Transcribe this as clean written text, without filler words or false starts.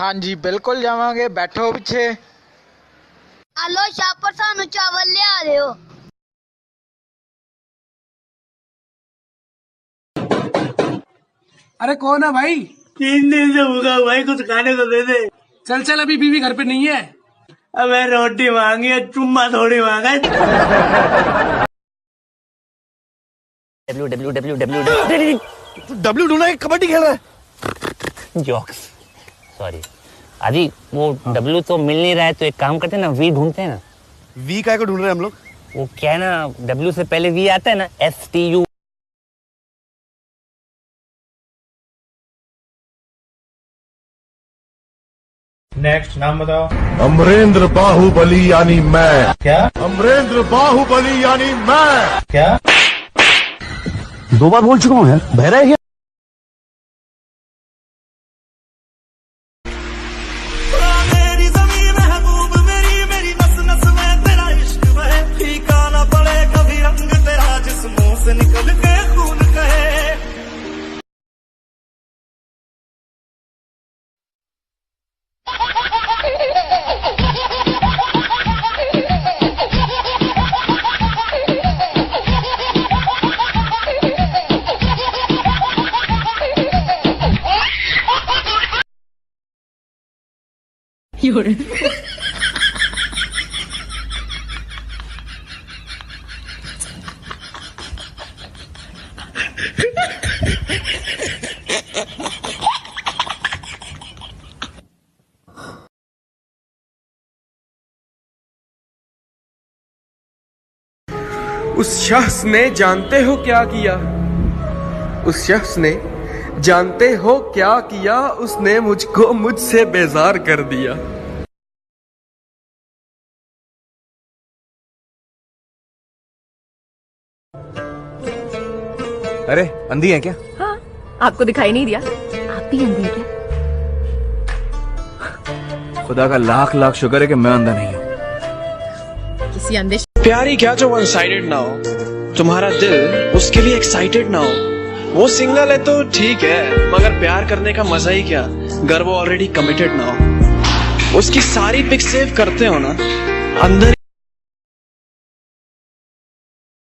हाँ जी बिल्कुल जावांगे, बैठो पीछे। आलो शापर सानू चावल ले आ रहे हो। अरे कौन है भाई? 3 दिन से भूखा भाई, कुछ खाने को दे दे। चल चल, अभी बीवी घर पे नहीं है। अबे रोटी मांगी है, चुम्मा थोड़ी मांगा है। डब्ल्यू ढूंढना है, कबड्डी खेल रहा है। जॉक्स, सॉरी आदि, वो डब्ल्यू तो मिल नहीं रहा है, तो एक काम करते हैं ना, वी ढूंढते हैं ना। वी काय को ढूंढ रहे हैं हम लोग? वो क्या है ना, डब्ल्यू से पहले वी आता है ना, STU। नेक्स्ट नाम बताओ। अमरेंद्र बाहुबली यानी मैं। क्या? अमरेंद्र बाहुबली यानी मैं। क्या? 2 बार बोल चुका हूँ यार, बहरा है क्या? उस शख्स ने जानते हो क्या किया? उस शख्स ने जानते हो क्या किया? उसने मुझको मुझसे बेजार कर दिया। अरे अंधी है क्या? हाँ, आपको दिखाई नहीं दिया? आप भी अंधे हैं क्या? खुदा का लाख लाख शुक्र है कि मैं अंधा नहीं हूँ। किसी अंधे प्यारी क्या जो वन साइडेड ना हो, तुम्हारा दिल उसके लिए एक्साइटेड ना हो। वो सिंगल है तो ठीक है, मगर प्यार करने का मजा ही क्या अगर वो ऑलरेडी कमिटेड ना हो। उसकी सारी पिक सेव करते हो ना अंदर।